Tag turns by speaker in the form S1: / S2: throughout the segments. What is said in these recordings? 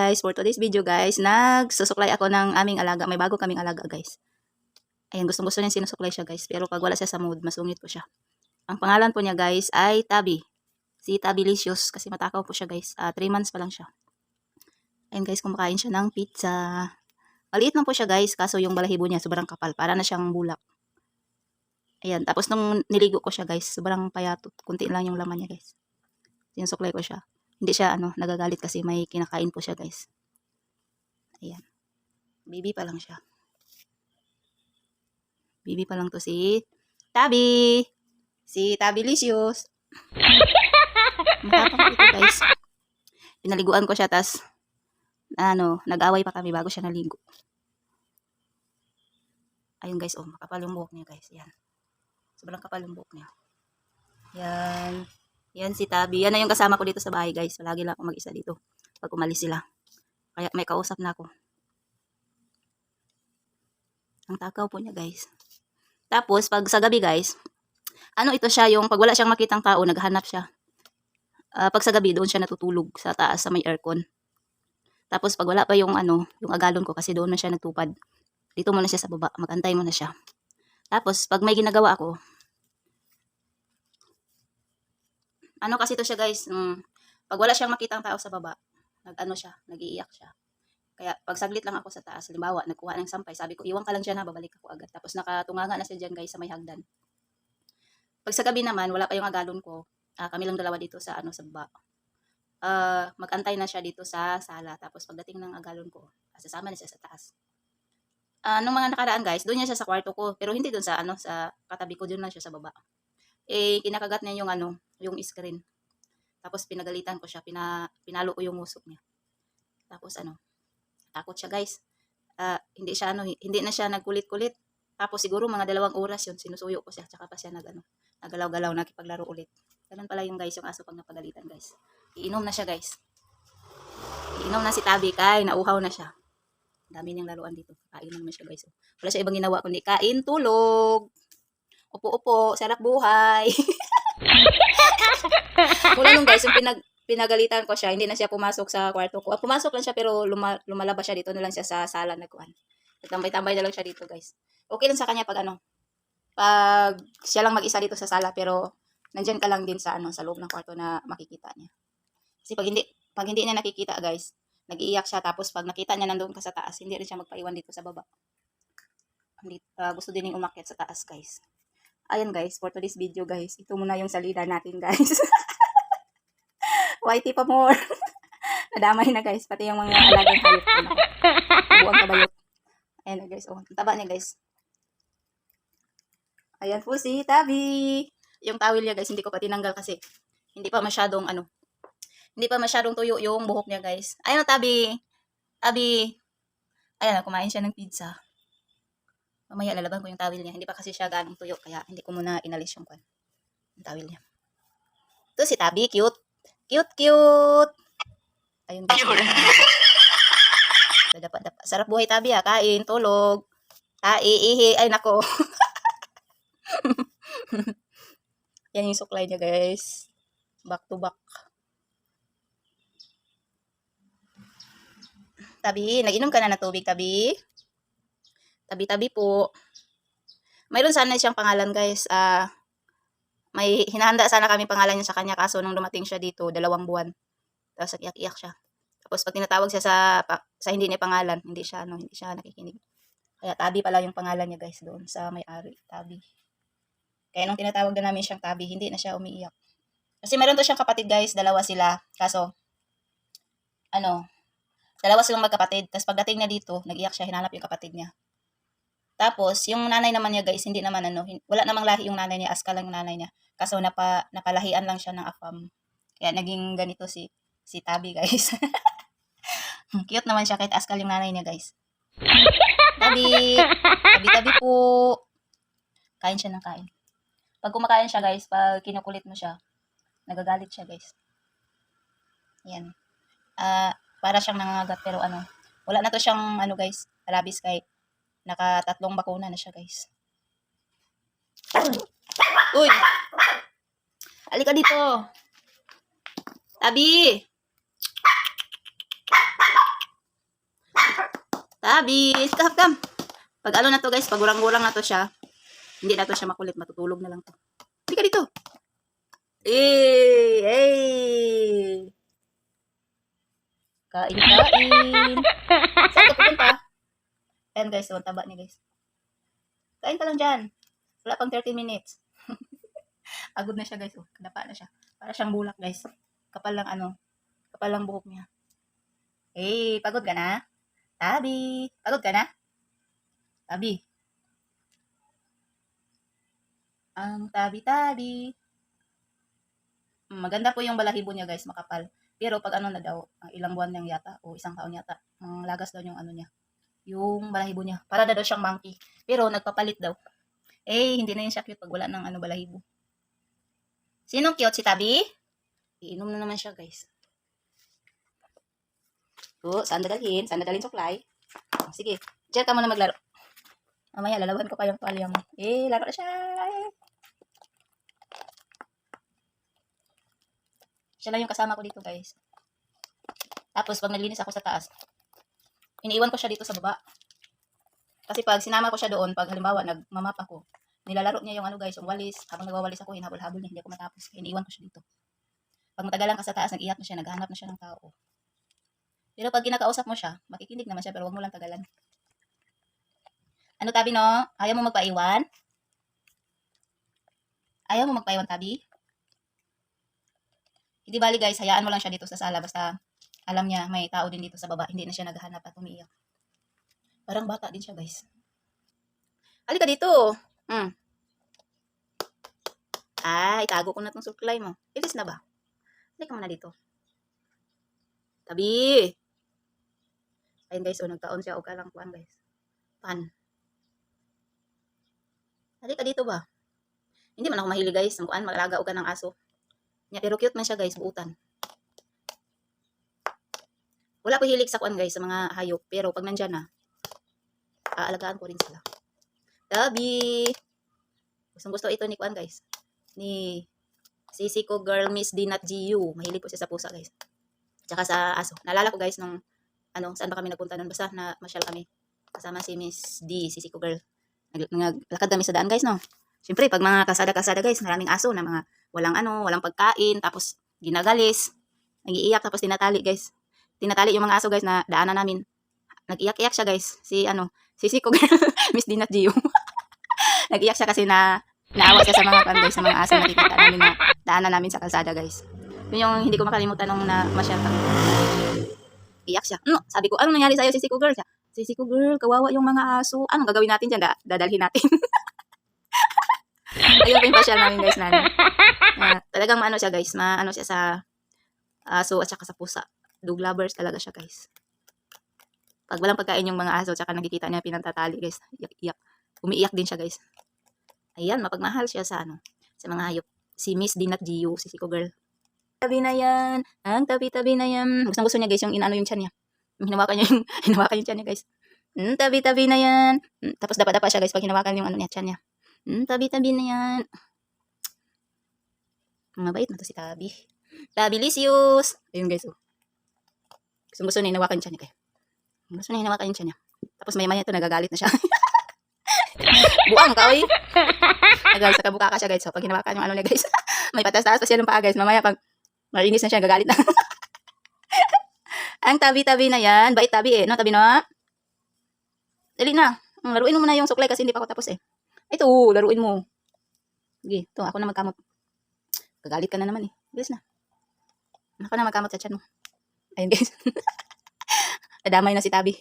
S1: guys, for today's video guys, nagsusuklay ako ng aming alaga. May bago kaming alaga guys. Ayan, gustong-gusto niya sinusuklay siya guys. Pero pag wala siya sa mood, masungit po siya. Ang pangalan po niya guys ay Tabi. Si Tabilicious kasi matakaw po siya guys. 3 months pa lang siya. Ayan guys, kumakain siya ng pizza. Maliit lang po siya guys, kaso yung balahibo niya sobrang kapal. Para na siyang bulak. Ayan, tapos nung niligo ko siya guys, sobrang payatot. Kunti lang yung laman niya guys. Sinusuklay ko siya. Hindi siya nagagalit kasi may kinakain po siya guys. Ayan. Baby pa lang siya. Baby pa lang to si Tabi. Si Tabilicious. Matapang ito guys. Pinaliguan ko siya tas nag-away pa kami bago siya naligo. Ayun guys, makapal yung buhok niya guys. Yan. Sobrang kapal yung buhok niya. Yan. Yan si Tabi. Yan na yung kasama ko dito sa bahay guys. Palagi lang ako mag-isa dito pag umalis sila. Kaya may kausap na ako. Ang takaw po niya guys. Tapos pag sa gabi guys, ito siya yung pag wala siyang makitang tao, naghahanap siya. Pag sa gabi doon siya natutulog sa taas sa may aircon. Tapos pag wala pa yung yung agalon ko kasi doon na siya nagtupad. Dito muna siya sa baba, magantay muna siya. Tapos pag may ginagawa ako, kasi to siya guys, pag wala siyang makitang tao sa baba, nag-iiyak siya. Kaya pag saglit lang ako sa taas, halimbawa, nagkuha ng sampay, sabi ko, iwan ka lang dyan babalik ako agad. Tapos nakatunganga na siya dyan guys sa may hagdan. Pag sa gabi naman, wala pa yung agalon ko, kami lang dalawa dito sa sa baba. Mag-antay na siya dito sa sala. Tapos pagdating ng agalon ko, sasama na siya sa taas. Nung mga nakaraan guys, doon niya siya sa kwarto ko, pero hindi doon sa sa katabi ko, doon lang siya sa baba. Kinakagat niya yung screen. Tapos pinagalitan ko siya, pinalo ko yung usok niya. Tapos takot siya guys. Hindi na siya nagkulit-kulit. Tapos siguro mga 2 oras yun, sinusuyo ko siya, tsaka pa siya nagalaw-galaw, nakipaglaro ulit. Ganun pala yung guys, yung aso pag napagalitan guys. Iinom na siya guys. Iinom na si Tabi, nauhaw na siya. Dami niyang laruan dito. Kainom na siya guys. Wala siya ibang ginawa kundi kain, tulog. Upo-upo, sarap buhay. Mula nung guys, yung pinagalitan ko siya, hindi na siya pumasok sa kwarto ko. Pumasok lang siya pero lumalabas siya dito na lang siya sa sala nagkuhan. Tambay-tambay na lang siya dito guys. Okay lang sa kanya pag pag siya lang mag-isa dito sa sala pero nandyan ka lang din sa sa loob ng kwarto na makikita niya. Kasi pag hindi niya nakikita guys, nag-iiyak siya tapos pag nakita niya nandoon ka sa taas, hindi rin siya magpaiwan dito sa baba. Gusto din yung umakyat sa taas guys. Ayan guys, for today's video guys, ito muna yung salida natin guys. Whitey pa more. Nadamay na guys, pati yung mga alagang hayop ko na. Buwang kabayot. Ayan na guys, taba niya guys. Ayan po si Tabi. Yung tawil niya guys, hindi ko pa tinanggal kasi hindi pa masyadong tuyo yung buhok niya guys. Ayan o Tabi. Tabi. Ayan, kumain siya ng pizza. Mamaya lalaban ko yung tawil niya. Hindi pa kasi siya ganong tuyo, kaya hindi ko muna inalis yung tawil niya. Ito si Tabi, cute. Cute. Ayun guys. Dapat. Sarap buhay Tabi kain, tulog. Ihi. Ay nako. Yan yung suklay niya guys. Back to back. Tabi, nag-inom ka na ng tubig, Tabi? Tabi po. Mayroon sana siyang pangalan guys. May hinahanda sana kami pangalan niya sa kanya kaso nung dumating siya dito, 2 buwan. Tapos iyak siya. Tapos pag tinatawag siya sa hindi niya pangalan, hindi siya nakikinig. Kaya Tabi pala yung pangalan niya guys doon sa may-ari, Tabi. Kaya nung tinatawag na namin siyang Tabi, hindi na siya umiiyak. Kasi meron to siyang kapatid guys, 2 sila. Kaso 2 silang magkapatid. Tapos pagdating niya dito, nag-iyak siya, hinanap yung kapatid niya. Tapos, yung nanay naman niya guys, hindi naman wala namang lahi yung nanay niya, aska lang yung nanay niya. Kaso napalahian lang siya ng afam. Kaya naging ganito si Tabi guys. Cute naman siya kahit askal yung nanay niya guys. Tabi po. Kain siya ng kain. Pag kumakain siya guys, pag kinukulit mo siya, nagagalit siya guys. Yan. Para siyang nangangagat pero wala na to siyang guys, rabies kahit naka 3 bakuna na siya guys. Uy! Halika dito. Tabi! Tabi, come. Pag ano na to guys, pag gurang-gurang na to siya, hindi na to siya makulit, matutulog na lang to. Hindi ka dito. Eh. Kain. Saan ka pupunta? Ayan guys, ang taba niya guys. Kain ka lang dyan. Wala pang 30 minutes. Agod na siya guys. Oh. Kadapa na siya. Para siyang bulak guys. Kapal lang buhok niya. Eh, pagod ka na? Tabi. Pagod ka na? Tabi. Ang tabi-tabi. Maganda po yung balahibo niya guys, makapal. Pero pag ano na daw, ilang buwan lang yata, o isang taon yata, lagas daw yung ano niya. Yung balahibo niya. Para na daw siyang monkey. Pero nagpapalit daw. Eh, hindi na yun siya cute pag wala ng ano balahibo. Sinong cute? Si Tabi? Iinom na naman siya guys. Oh, saan dadalhin? Saan dadalhin supply? Oh, sige, diyan ka muna maglaro. Mamaya, lalaban ko pa yung tuwalya mo. Eh, laro na siya. Siya lang yung kasama ko dito guys. Tapos, pag naglinis ako sa taas, iniiwan ko siya dito sa baba. Kasi pag sinama ko siya doon, pag halimbawa, nagmamap ako, nilalaro niya yung ano guys, yung walis. Habang nagwawalis ako, hinabol-habol niya, hindi ako matapos. Kaya iniiwan ko siya dito. Pag matagalan ka sa taas, nag-iyak na siya, naghanap na siya ng tao. Pero pag kinakausap mo siya, makikinig naman siya, pero wag mo lang tagalan. Ano Tabi no? Ayaw mo magpaiwan? Ayaw mo magpaiwan Tabi? Hindi bali guys, hayaan mo lang siya dito sa sala, basta alam niya may tao din dito sa baba, hindi na siya naghahanap at umiiyak. Parang bata din siya guys. Halika dito. Itago ko na tong suklay mo. Ilis na ba? Halika mo na dito. Tabi. Ayun guys, nagtaon siya o kalang kuan guys. Pan. Halika dito ba? Hindi man ako mahilig guys, ng kuan mag-alaga og kanang aso. Nya pero cute man siya guys, buutan. Wala ko hilig sa kuan guys, sa mga hayop, pero pag nandiyan na, aalagaan ko rin sila. Tabi. Gusto ito ni kuan guys. Ni Sisiko Girl Miss Dinat GU. Mahilig po siya sa pusa guys. Tsaka sa aso. Naalala ko guys nung saan ba kami nagpunta nun, basta na masyal kami. Kasama si Miss D, Sisiko Girl. Naglakad kami sa daan guys, no. Siyempre, pag mga kasada guys, maraming aso na mga walang pagkain, tapos ginagalis, nagiiyak, tapos tinatali guys. Tinatali yung mga aso guys na daanan namin. Nag-iyak-iyak siya guys. Sisiko Girl, Miss Dinat GU. Nag-iyak siya kasi naawa siya sa mga guys, sa mga aso na nakikita namin na daanan namin sa kalsada guys. Yun yung hindi ko makalimutan nung masyal kami. Iyak siya. Sabi ko, ano nangyari sa'yo, Sisiko Girl? Sisiko Girl, kawawa yung mga aso. Anong gagawin natin dyan? Dadalhin natin. Ayun po yung pasyal namin guys na talagang maano siya guys. Maano siya sa aso at saka sa pusa. Dog lovers talaga siya guys. Pag walang pagkain yung mga aso at saka nakikita niya pinantatali guys. Iyak. Umiiyak din siya guys. Ayan, mapagmahal siya sa mga hayop. Si Miss Dinat Gio, Sisiko Girl. Tabi na yan. Ang tabi-tabi na yan. Gusto niya guys yung inaano yung tiyan niya. Hinawakan yung tiyan niya guys. Tabi-tabi na yan. Tapos dapa-dapa siya guys pag hinawakan yung tiyan niya. Tabi-tabi na yan. Mabait na to si Tabi. Tabilisius. Ayun guys. Gusto niya hinawakan yung tiyan niya guys. Gusto niya hinawakan yung tiyan niya. Tapos maya-maya ito nagagalit na siya. Buang ka oy. Guys, sakabuka ka siya guys. So pag hinawakan yung niya guys. May patas-taas pa siya ng paa guys. Mamaya pag marinis na siya, gagalit na. Ang tabi-tabi na yan. Bait Tabi no Tabi no? Dali na. Laruin mo na yung suklay kasi hindi pa ako tapos Ito, laruin mo. Sige, ito, ako na magkamot. Gagalit ka na naman Bilis na. Ako na magkamot sa chan mo. Ayun guys. Nadamay na si Tabi.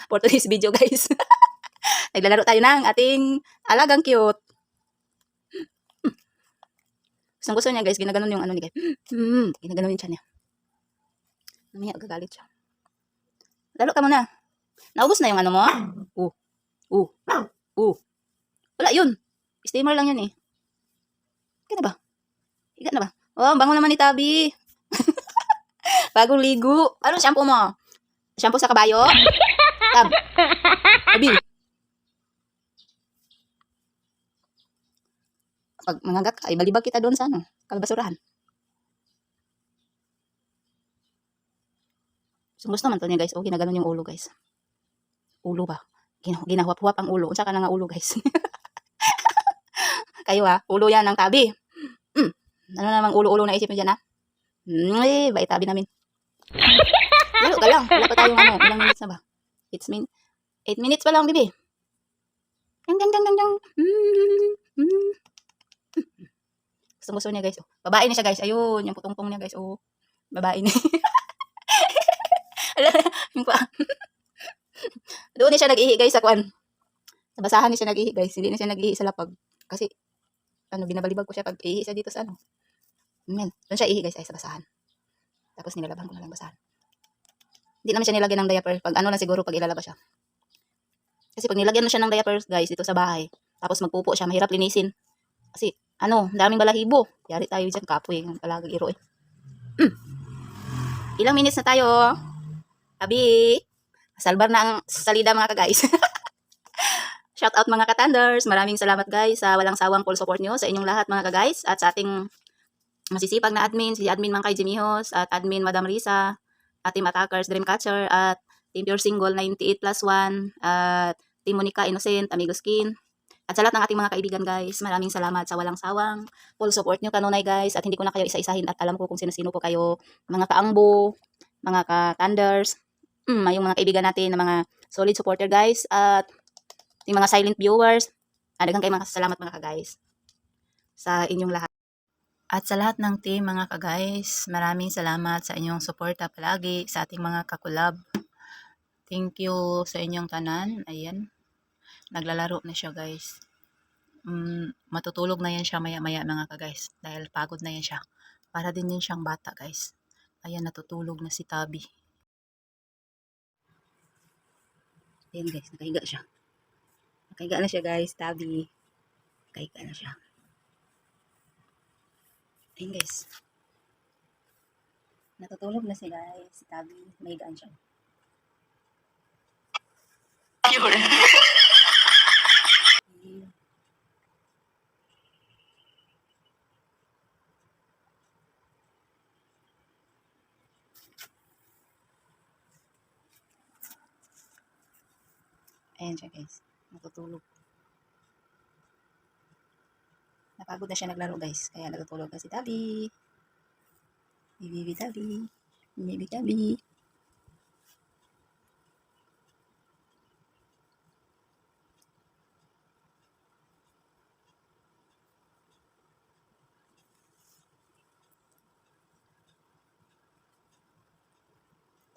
S1: For today's video guys. Naglalaro tayo ng ating alagang cute. Gusto niya guys, ginaganon yung niya guys. Ginaganon yung tiyan niya. Mamaya gagalit siya. Lalo ka muna. Naubos na yung mo? Wala yun. Steamer lang yun Higa na ba? Higa na ba? Oh, bango naman ni Tabi. Bagong ligo. Anong shampoo mo? Shampoo sa kabayo? Tabi. Pag mangagat ka, balibag kita doon sa kalbasurahan. Gusto naman to niya guys. Ginaganon yung ulo guys. ulo ba? Ginahwap-hwap ang ulo. Unsa ka na nga ulo, guys? Kayo ulo yan ng tabi. Ano namang ulo-ulo na isip mo dyan bait tabi namin. Lalo ka lang. Wala pa tayong ilang minutes na ba? 8 minutes pa lang, bibi. Dang, dang, dang, dang, dang. Gusto niya, guys. Babae na siya, guys. Ayun, yung putong-pong niya, guys. Babae na. Yung pa. Doon na siya nag-ihi, guys, sa kuan. Sa basahan niya siya nag-ihi, guys. Hindi na siya nag-ihi sa lapag. Kasi, binabalibag ko siya pag ihi siya dito sa doon siya ihi, guys, ay sa basahan. Tapos nilalaban ko na lang basahan. Hindi naman siya nilagyan ng diaper. Pag lang siguro pag ilalaba siya. Kasi pag nilagyan mo siya ng diaper, guys, dito sa bahay, tapos magpupo siya, mahirap linisin. Kasi, daming balahibo. Yari tayo dyan, kapoy. Palagi iro Ilang minutes na tayo. Abi, salbar na ang salida, mga ka-guys. Shout out, mga katanders. Maraming salamat, guys, sa walang sawang full support nyo sa inyong lahat, mga ka-guys. At sa ating masisipag na admin, si admin Mangkay Jimihos, at admin Madam Risa, at team Attackers, Dreamcatcher, at team Pure Single 98+1, at team Monica Innocent, Amigos Skin, at sa lahat ng ating mga kaibigan, guys. Maraming salamat sa walang sawang full support nyo kanunay, guys. At hindi ko na kayo isa-isahin at alam ko kung sino-sino po kayo, mga kaangbo, mga katanders, yung mga kaibigan natin na mga solid supporter, guys, at yung mga silent viewers. Daghang kayo mga salamat, mga ka-guys, sa inyong lahat. At sa lahat ng team, mga ka-guys, maraming salamat sa inyong suporta palagi sa ating mga kakulab. Thank you sa inyong tanan. Ayan, naglalaro na siya, guys. Matutulog na yan siya maya-maya, mga ka-guys, dahil pagod na yan siya. Para din yun siyang bata, guys. Ayan, natutulog na si Tabi. Ayan, guys, nakahiga siya. Nakahiga na siya, guys, Tabi. Nakahiga na siya. Ayan, guys. Natutulog na si guys. Si Tabi. May gaan siya. Ayan siya, guys. Natutulog. Napagod na siya naglaro, guys. Kaya natutulog na si Tabi. Bibi Tabi. Bibi Tabi.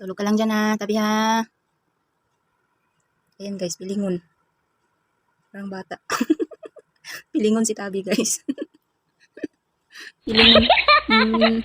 S1: Tulog ka lang dyan, Tabi, ha. Ayan, guys. Pilingon. Parang bata. Pilingon si Tabi, guys. Pilingon.